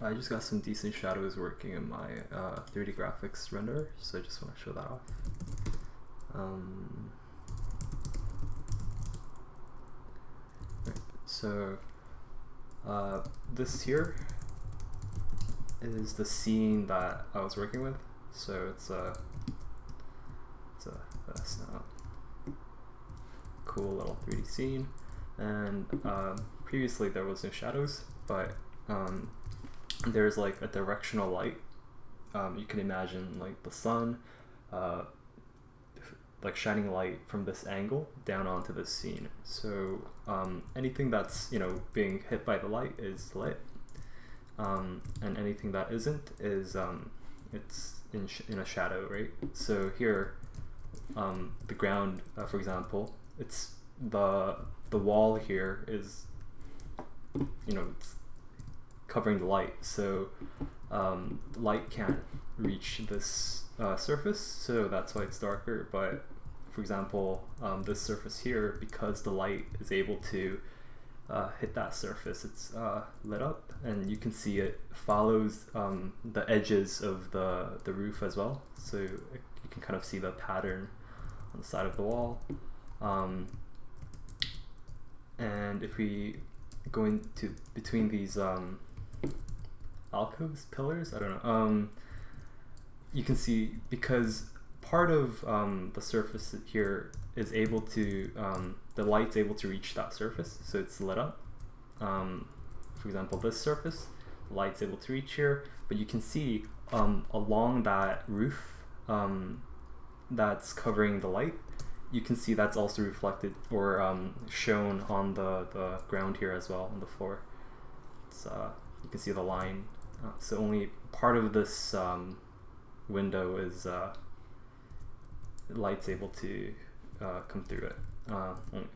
I just got some decent shadows working in my 3D graphics renderer, so I just want to show that off. Right, so this here is the scene that I was working with. So it's a cool little 3D scene, and previously there was no shadows, but there's like a directional light. You can imagine like the sun like shining light from this angle down onto this scene. So anything that's, you know, being hit by the light is lit, and anything that isn't is it's in a shadow, right? So here the ground, for example, it's the wall here is, you know, it's covering the light, so light can't reach this surface, so that's why it's darker. But for example, this surface here, because the light is able to hit that surface, it's lit up, and you can see it follows the edges of the roof as well, so you can kind of see the pattern on the side of the wall. And if we go into between these alcoves, pillars, I don't know, you can see, because part of the surface here is able to, the light's able to reach that surface, so it's lit up. For example, this surface, the light's able to reach here, but you can see along that roof that's covering the light, you can see that's also reflected or shown on the ground here as well, on the floor. It's, you can see the line. So only part of this window is light's able to come through it,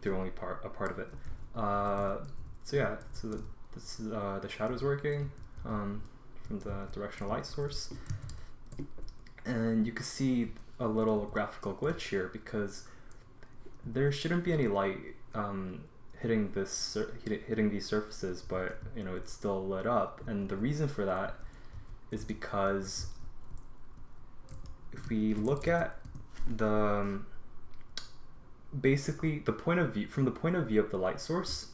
through only a part of it. So yeah, so this is the shadows working from the directional light source, and you can see a little graphical glitch here because there shouldn't be any light hitting these surfaces, but you know, it's still lit up. And the reason for that is because if we look at the basically the point of view, from the point of view of the light source,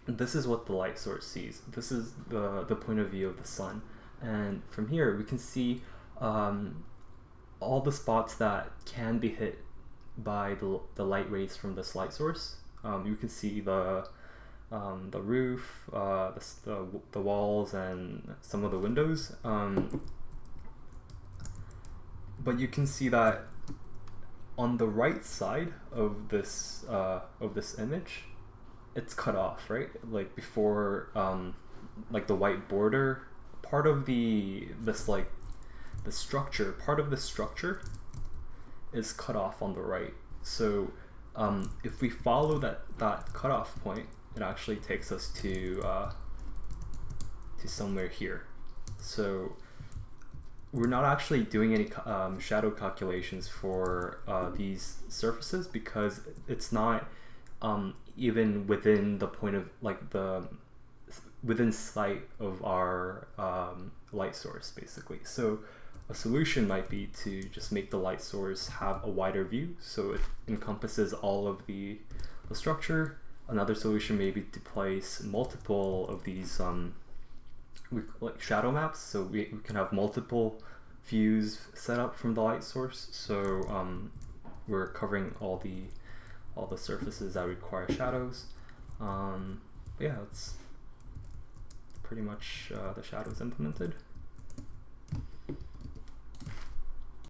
this is what the light source sees. This is the point of view of the sun, and from here we can see all the spots that can be hit by the light rays from this light source. You can see the roof, the walls, and some of the windows. But you can see that on the right side of this image, it's cut off, right? Like before, like the white border, part of the structure is cut off on the right. So if we follow that cutoff point, it actually takes us to somewhere here. So we're not actually doing any shadow calculations for these surfaces because it's not even within the point of within sight of our light source, basically. So a solution might be to just make the light source have a wider view, so it encompasses all of the structure. Another solution may be to place multiple of these like shadow maps, so we can have multiple views set up from the light source. So we're covering all the surfaces that require shadows. Yeah, that's pretty much the shadows implemented.